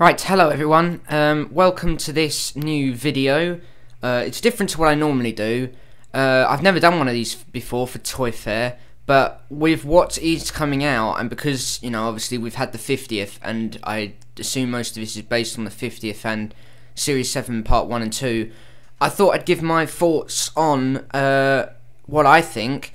Right, hello everyone, welcome to this new video. It's different to what I normally do. I've never done one of these before for Toy Fair, but with what is coming out, and because, you know, obviously we've had the 50th, and I assume most of this is based on the 50th and Series 7 Part 1 and 2, I thought I'd give my thoughts on what I think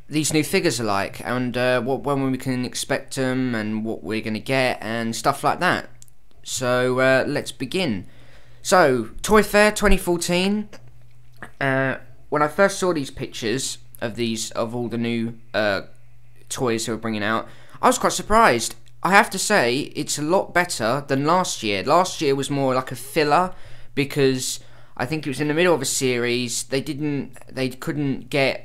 these new figures are like, and when we can expect them, and what we're going to get, and stuff like that. So let's begin. So, Toy Fair 2014. When I first saw these pictures of all the new toys they were bringing out, I was quite surprised. I have to say, it's a lot better than last year. Last year was more like a filler, because I think it was in the middle of a series. They couldn't get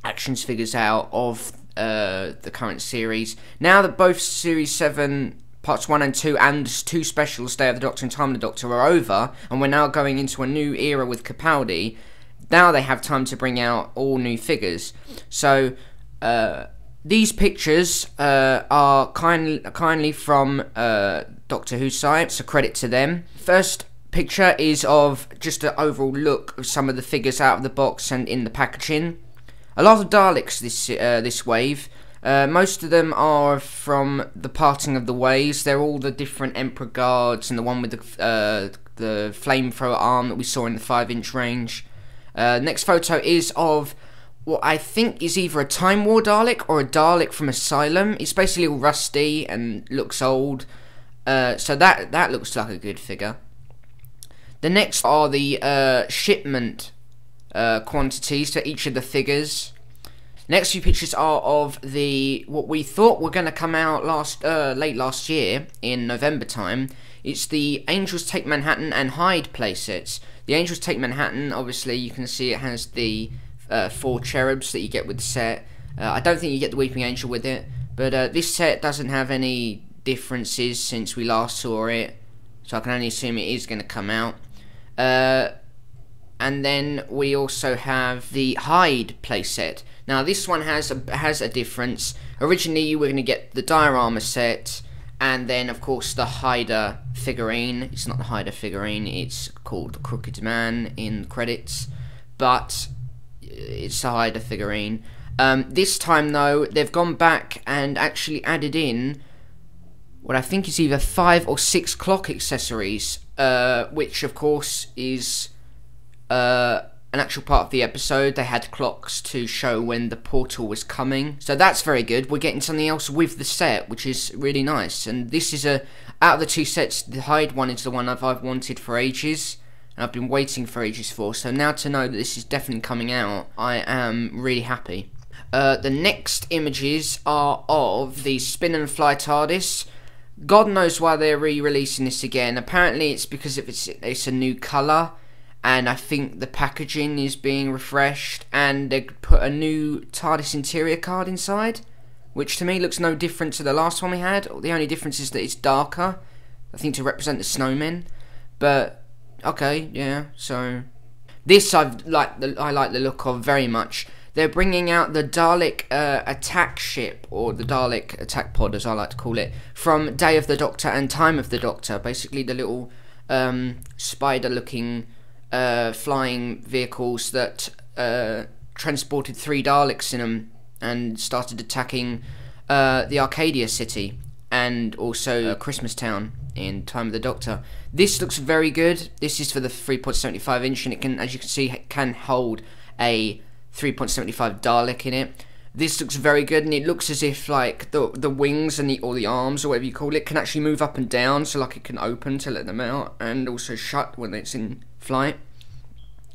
actions figures out of the current series. Now that both Series 7 Parts 1 and 2 and 2 specials, Day of the Doctor and Time of the Doctor, are over, and we're now going into a new era with Capaldi, now they have time to bring out all new figures. So these pictures are kindly from Doctor Who site, so credit to them. First picture is of just an overall look of some of the figures out of the box and in the packaging. A lot of Daleks this wave. Most of them are from the Parting of the Ways. They're all the different Emperor Guards, and the one with the flamethrower arm that we saw in the 5-inch range. Next photo is of what I think is either a Time War Dalek or a Dalek from Asylum. It's basically all rusty and looks old. So that looks like a good figure. The next are the shipment quantities to each of the figures. Next few pictures are of what we thought were going to come out late last year in November time. It's the Angels Take Manhattan and Hyde playsets. The Angels Take Manhattan, obviously you can see it has the 4 cherubs that you get with the set. I don't think you get the Weeping Angel with it, but this set doesn't have any differences since we last saw it, so I can only assume it is going to come out. And then we also have the Hyde playset. Now this one has a difference. Originally you were going to get the diorama set, and then of course the Hyder figurine. It's not the Hyder figurine, it's called the Crooked Man in credits, but it's the Hyder figurine. This time though, they've gone back and actually added in what I think is either 5 or 6 clock accessories, which of course is an actual part of the episode. They had clocks to show when the portal was coming, so that's very good. We're getting something else with the set, which is really nice. And this is out of the 2 sets, the Hyde one is the one I've wanted for ages, and I've been waiting for ages for. So now to know that this is definitely coming out, I am really happy. The next images are of the Spin and Fly TARDIS. God knows why they're re-releasing this again. Apparently it's because it's a new colour, and I think the packaging is being refreshed, and they put a new TARDIS interior card inside, which to me looks no different to the last one we had. The only difference is that it's darker, I think to represent the snowmen. But okay, yeah. So this I like the look of very much. They're bringing out the Dalek attack ship, or the Dalek attack pod as I like to call it, from Day of the Doctor and Time of the Doctor. Basically the little spider looking flying vehicles that transported 3 Daleks in them and started attacking the Arcadia city, and also Christmas Town in Time of the Doctor. This looks very good. This is for the 3.75 inch, and it can, as you can see, can hold a 3.75 Dalek in it. This looks very good, and it looks as if like the wings and or the arms, or whatever you call it, can actually move up and down, so like it can open to let them out, and also shut when it's in flight.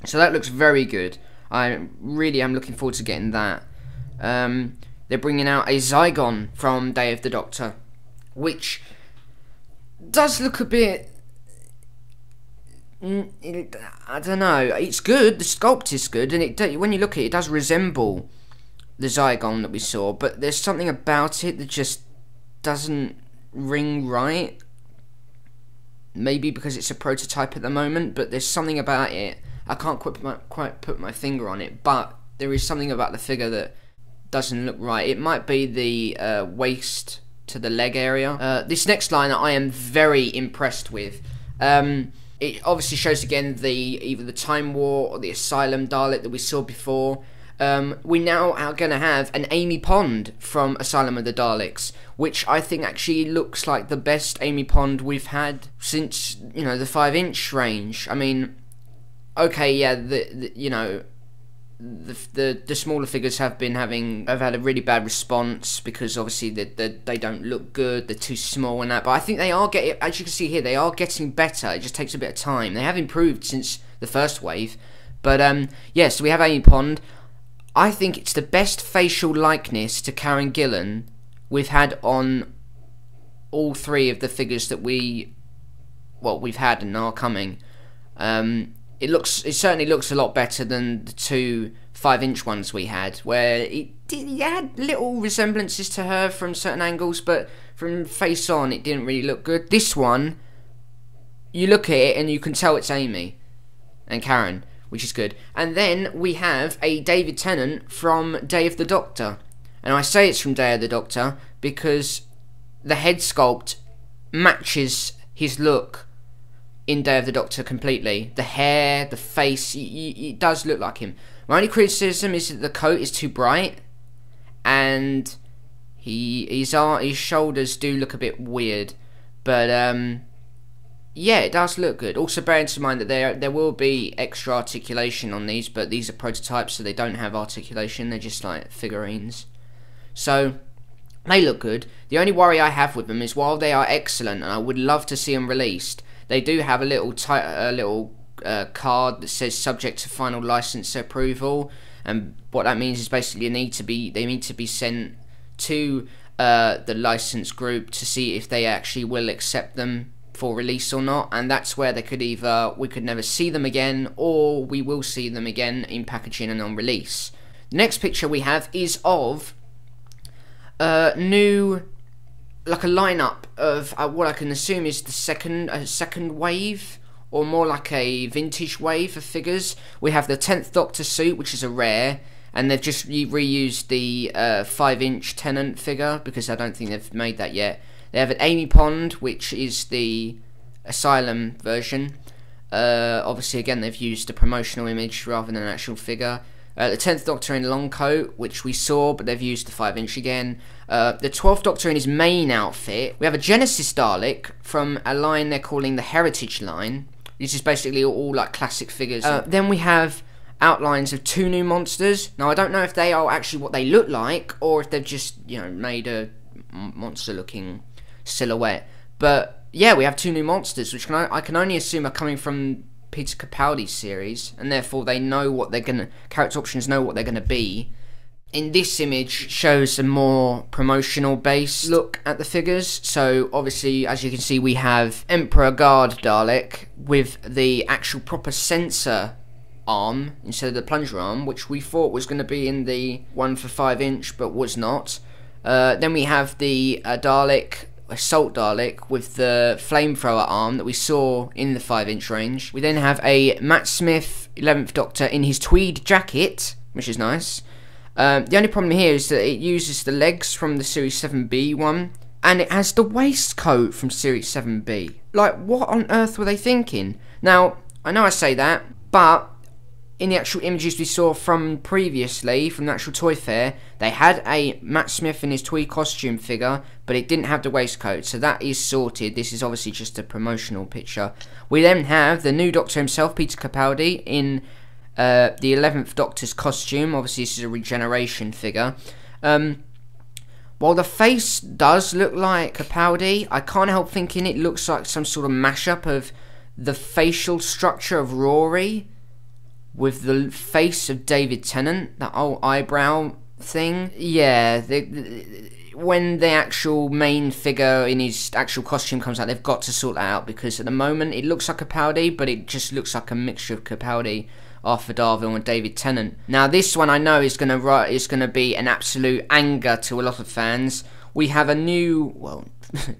So that looks very good. I really am looking forward to getting that. They're bringing out a Zygon from Day of the Doctor, which does look a bit, I don't know, it's good, the sculpt is good, and when you look at it, it does resemble the Zygon that we saw, but there's something about it that just doesn't ring right. Maybe because it's a prototype at the moment, but there's something about it, I can't quite put my finger on it, but there is something about the figure that doesn't look right. It might be the waist to the leg area. This next line I am very impressed with. It obviously shows again either the Time War or the Asylum Dalek that we saw before. We now are going to have an Amy Pond from Asylum of the Daleks, which I think actually looks like the best Amy Pond we've had since, you know, the 5-inch range. I mean, okay, yeah, the smaller figures have had a really bad response because obviously they don't look good, they're too small and that. But I think they are getting, as you can see here, they are getting better. It just takes a bit of time. They have improved since the first wave. But yeah, so we have Amy Pond. I think it's the best facial likeness to Karen Gillan we've had on all three of the figures that we've had and are coming. It certainly looks a lot better than the two 5-inch ones we had, where it had little resemblances to her from certain angles, but from face on it didn't really look good. This one, you look at it and you can tell it's Amy and Karen, which is good. And then we have a David Tennant from Day of the Doctor. And I say it's from Day of the Doctor because the head sculpt matches his look in Day of the Doctor completely. The hair, the face, it does look like him. My only criticism is that the coat is too bright, and his shoulders do look a bit weird. But yeah, it does look good. Also bearing in mind that there will be extra articulation on these, but these are prototypes, so they don't have articulation. They're just like figurines. So they look good. The only worry I have with them is while they are excellent, and I would love to see them released, they do have a little card that says subject to final license approval, and what that means is basically they need to be sent to the license group to see if they actually will accept them for release or not, and that's where we could never see them again, or we will see them again in packaging and on release. The next picture we have is of new, like a lineup of what I can assume is the second wave, or more like a vintage wave of figures. We have the 10th Doctor suit, which is a rare, and they've just reused the 5-inch Tennant figure because I don't think they've made that yet. They have an Amy Pond, which is the Asylum version. Obviously, again, they've used a promotional image rather than an actual figure. The 10th Doctor in long coat, which we saw, but they've used the 5-inch again. The 12th Doctor in his main outfit. We have a Genesis Dalek from a line they're calling the Heritage line. This is basically all like classic figures. Then we have outlines of 2 new monsters. Now, I don't know if they are actually what they look like, or if they've just, you know, made a monster-looking silhouette. But yeah, we have 2 new monsters, which I can only assume are coming from Peter Capaldi's series, and therefore they know what they're gonna. Character options know what they're gonna be. In this image shows a more promotional base look at the figures. So obviously, as you can see, we have Emperor Guard Dalek with the actual proper sensor arm instead of the plunger arm, which we thought was going to be in the one for 5-inch, but was not. Then we have the Dalek, Assault Dalek, with the flamethrower arm that we saw in the 5-inch range. We then have a Matt Smith 11th Doctor in his tweed jacket, which is nice. The only problem here is that it uses the legs from the Series 7B one, and it has the waistcoat from Series 7B. Like, what on earth were they thinking? Now, I know I say that, but in the actual images we saw from previously, from the actual Toy Fair, they had a Matt Smith in his tweed costume figure, but it didn't have the waistcoat, so that is sorted. This is obviously just a promotional picture. We then have the new Doctor himself, Peter Capaldi, in the 11th Doctor's costume. Obviously this is a regeneration figure. While the face does look like Capaldi, I can't help thinking it looks like some sort of mashup of the facial structure of Rory with the face of David Tennant, that old eyebrow thing. Yeah, when the actual main figure in his actual costume comes out, they've got to sort that out, because at the moment it looks like Capaldi, but it just looks like a mixture of Capaldi, Arthur Darvill and David Tennant. Now this one I know is gonna be an absolute anger to a lot of fans. We have a new, well,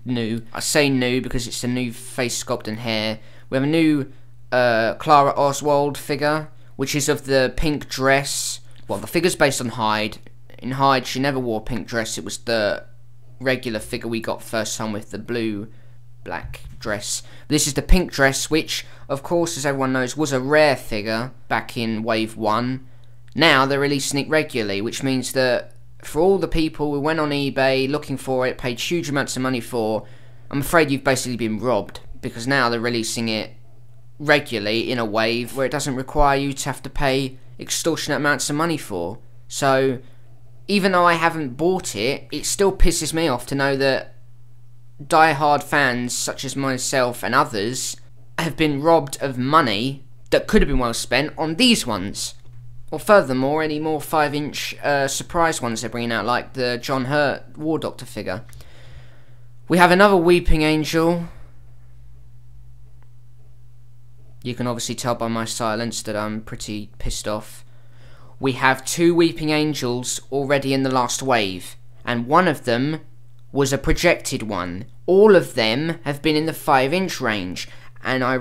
new, I say new because it's a new face sculpt and hair. We have a new Clara Oswald figure, which is of the pink dress. Well, the figure's based on Hyde. In Hyde, she never wore a pink dress. It was the regular figure we got first time with the blue black dress. This is the pink dress, which of course, as everyone knows, was a rare figure back in wave 1. Now they're releasing it regularly, which means that for all the people who went on eBay looking for it, paid huge amounts of money for, I'm afraid you've basically been robbed, because now they're releasing it regularly in a wave where it doesn't require you to have to pay extortionate amounts of money for. So even though I haven't bought it, it still pisses me off to know that die-hard fans such as myself and others have been robbed of money that could have been well spent on these ones. Or furthermore, any more 5-inch surprise ones they're bringing out, like the John Hurt War Doctor figure. We have another Weeping Angel. You can obviously tell by my silence that I'm pretty pissed off. We have 2 Weeping Angels already in the last wave, and one of them was a projected one. All of them have been in the 5-inch range, and I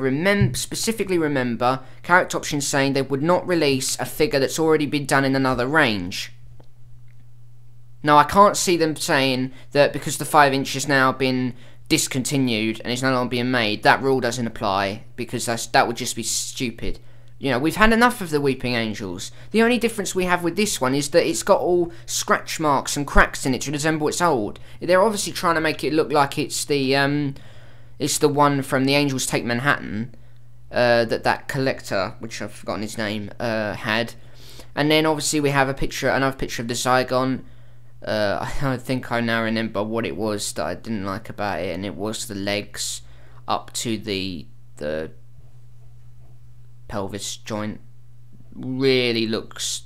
specifically remember Character Options saying they would not release a figure that's already been done in another range. Now, I can't see them saying that because the 5-inch has now been discontinued and is no longer being made, that rule doesn't apply, because that would just be stupid. You know, we've had enough of the Weeping Angels. The only difference we have with this one is that it's got all scratch marks and cracks in it to resemble its old. They're obviously trying to make it look like it's the one from the Angels Take Manhattan, that collector, which I've forgotten his name, had. And then obviously we have another picture of the Zygon. I think I now remember what it was that I didn't like about it, and it was the legs up to the pelvis joint. Really looks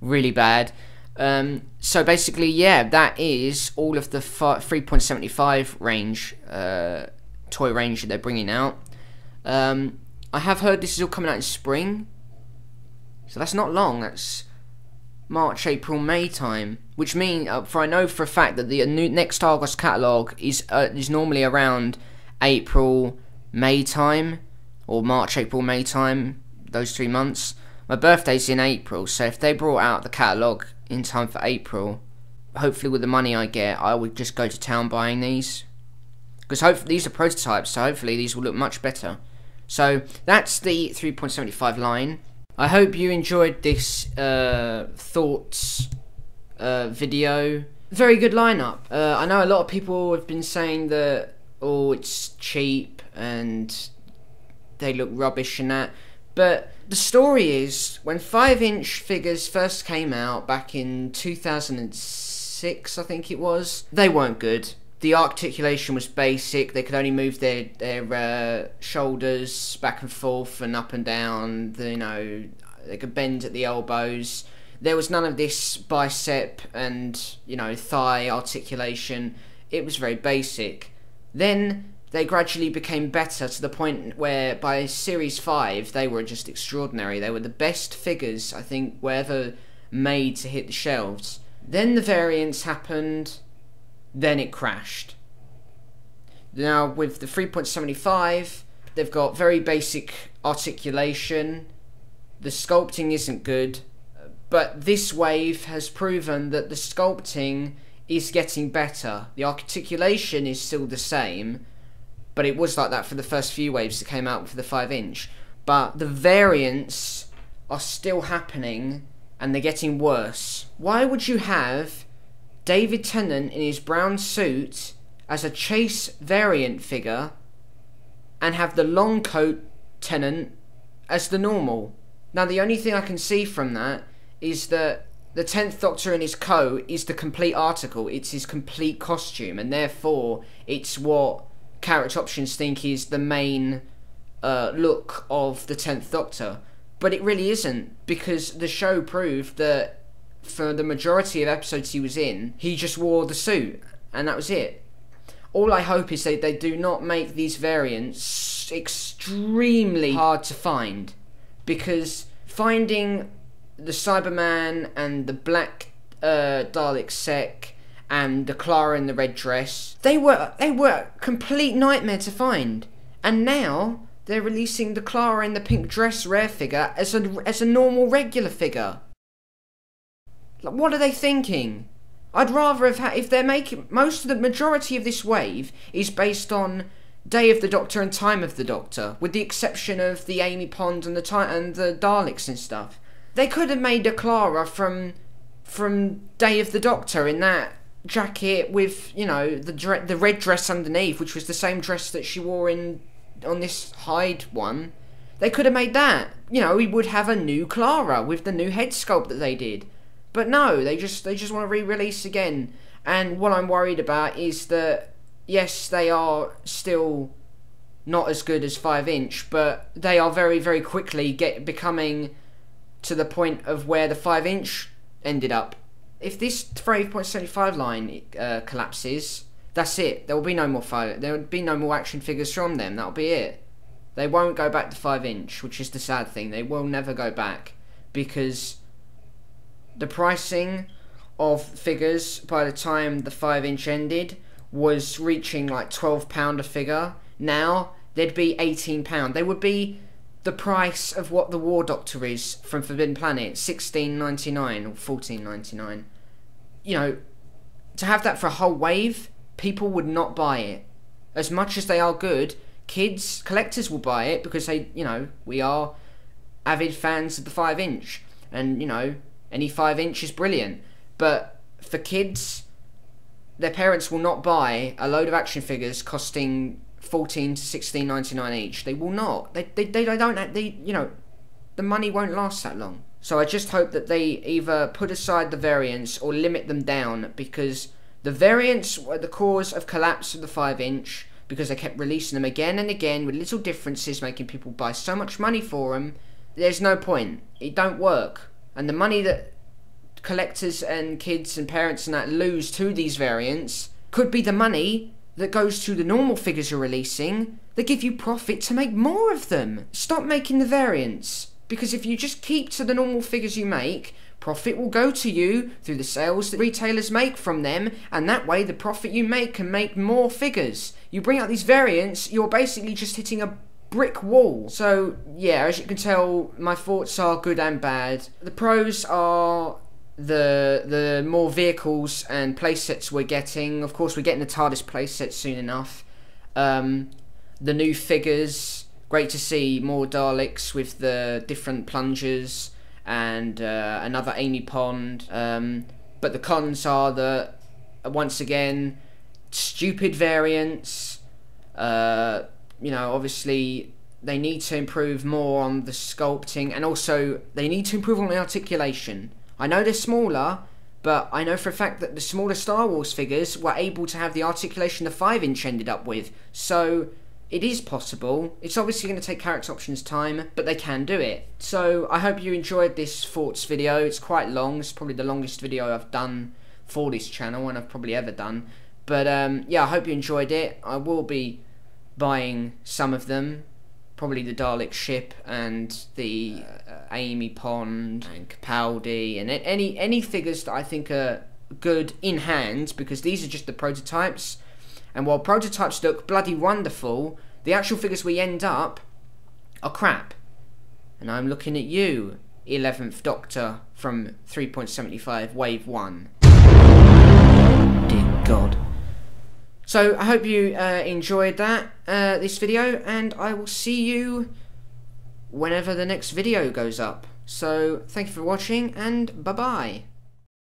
really bad. So basically, yeah, that is all of the 3.75 range, toy range that they're bringing out. I have heard this is all coming out in spring, so that's not long. That's March, April, May time, which means I know for a fact that the next Argos catalogue is normally around April, May time, or March, April, May time, those 3 months. My birthday's in April, so if they brought out the catalogue in time for April, hopefully with the money I get, I would just go to town buying these, because hopefully these are prototypes, so hopefully these will look much better. So that's the 3.75 line. I hope you enjoyed this thoughts video. Very good lineup. I know a lot of people have been saying that, oh, it's cheap and they look rubbish and that, but the story is, when 5-inch figures first came out back in 2006, I think it was, they weren't good. The articulation was basic. They could only move their shoulders back and forth and up and down. They could bend at the elbows. There was none of this bicep and, thigh articulation. It was very basic. Then they gradually became better to the point where by Series 5 they were just extraordinary. They were the best figures, I think, were ever made to hit the shelves. Then the variants happened. Then it crashed. Now with the 3.75, they've got very basic articulation. The sculpting isn't good, but this wave has proven that the sculpting is getting better. The articulation is still the same, but it was like that for the first few waves that came out for the 5-inch. But the variants are still happening, and they're getting worse. Why would you have David Tennant in his brown suit as a Chase variant figure and have the long coat Tennant as the normal? Now the only thing I can see from that is that the 10th Doctor in his coat is the complete article. It's his complete costume, and therefore it's what Character Options think is the main look of the 10th Doctor. But it really isn't, because the show proved that for the majority of episodes he was in, he just wore the suit, and that was it. All I hope is that they do not make these variants extremely hard to find, because finding the Cyberman and the black Dalek Sec and the Clara in the red dress, they were a complete nightmare to find. And now they're releasing the Clara in the pink dress rare figure as a normal regular figure. Like, what are they thinking? I'd rather have had, if they're making, the majority of this wave is based on Day of the Doctor and Time of the Doctor, with the exception of the Amy Pond and the Daleks and stuff. They could have made a Clara from Day of the Doctor in that jacket with, you know, the red dress underneath, which was the same dress that she wore on this Hyde one. They could have made that. You know, we would have a new Clara with the new head sculpt that they did. But no, they just want to re-release again. And what I'm worried about is that, yes, they are still not as good as 5-inch, but they are very, very quickly becoming to the point of where the 5-inch ended up. If this 3.75 line collapses, that's it. There will be no more there will be no more action figures from them. That'll be it. They won't go back to 5-inch, which is the sad thing. They will never go back, because the pricing of figures by the time the 5-inch ended was reaching like £12 a figure. Now they'd be £18. They would be the price of what the War Doctor is from Forbidden Planet, $16.99 or $14.99. You know, to have that for a whole wave, people would not buy it. As much as they are good, collectors will buy it because they, you know, we are avid fans of the 5-inch, and, you know, any 5-inch is brilliant. But for kids, their parents will not buy a load of action figures costing $14 to $16.99 each. They will not. You know, the money won't last that long. So I just hope that they either put aside the variants or limit them down, because the variants were the cause of collapse of the 5-inch, because they kept releasing them again and again with little differences, making people buy so much money for them. There's no point. It don't work. And the money that collectors and kids and parents and that lose to these variants could be the money that goes to the normal figures you're releasing that give you profit to make more of them. Stop making the variants, because if you just keep to the normal figures you make, profit will go to you through the sales that retailers make from them, and that way the profit you make can make more figures. You bring out these variants, you're basically just hitting a brick wall. So yeah, as you can tell, my thoughts are good and bad. The pros are the more vehicles and playsets we're getting. Of course, we're getting the TARDIS playset soon enough. The new figures, great to see more Daleks with the different plungers and another Amy Pond. But the cons are that, once again, stupid variants. You know, obviously they need to improve more on the sculpting, and also they need to improve on the articulation. I know they're smaller, but I know for a fact that the smaller Star Wars figures were able to have the articulation the 5-inch ended up with. So it is possible. It's obviously going to take Character Options time, but they can do it. So I hope you enjoyed this thoughts video. It's quite long. It's probably the longest video I've done for this channel, and I've probably ever done. But yeah, I hope you enjoyed it. I will be buying some of them. Probably the Dalek ship and the Amy Pond and Capaldi, and any figures that I think are good in hand, because these are just the prototypes. And while prototypes look bloody wonderful, the actual figures we end up are crap. And I'm looking at you, 11th Doctor from 3.75 Wave 1. Dear God. So I hope you enjoyed this video, and I will see you whenever the next video goes up. So thank you for watching, and bye bye.